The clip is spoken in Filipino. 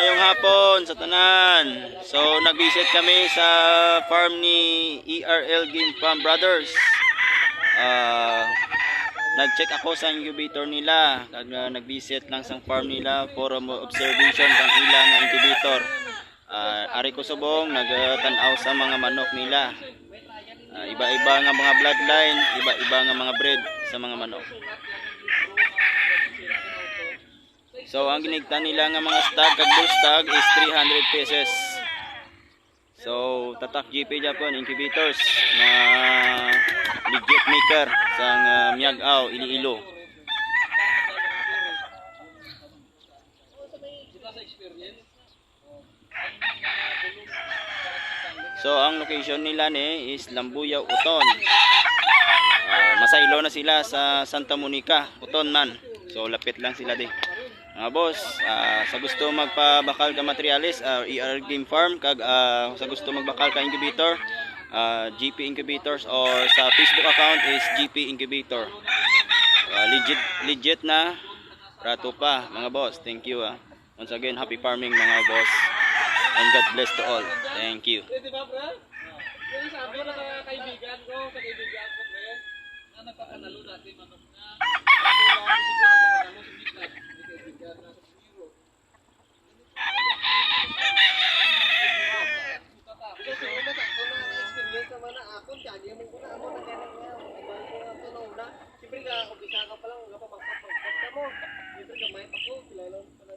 Maayong hapon sa tanan. So nag-visit kami sa farm ni ERL Game Farm Brothers. Nag-check ako sa incubator nila. Nag-visit lang sa farm nila for observation kang ilang incubator. Ari ko subong nagtanaw sa mga manok nila. Iba-iba nga mga bloodline, iba-iba nga mga breed sa mga manok. So ang ginigta nila nga mga stag kag bull stag is 300 pesos. So tatak GP Japan incubators na legit maker sang Miagaw, Iloilo. So ang location nila ni is Lambuyaw, Uton. Masaylo na sila sa Santa Monica, Uton man. So lapit lang sila di. Mga boss, sa gusto magpabakal ka materialis, ER Game Farm, kag sa gusto magbakal ka incubator, GP Incubators, or sa Facebook account is GP Incubator. Legit na rato pa mga boss. Thank you. Once again, happy farming mga boss, and God bless to all. Thank you. Sabi ko sa kaibigan ko, na nagpapanalo dati manok na. Kasi lang siguro nagpapanalo, hindi na kaibigan na.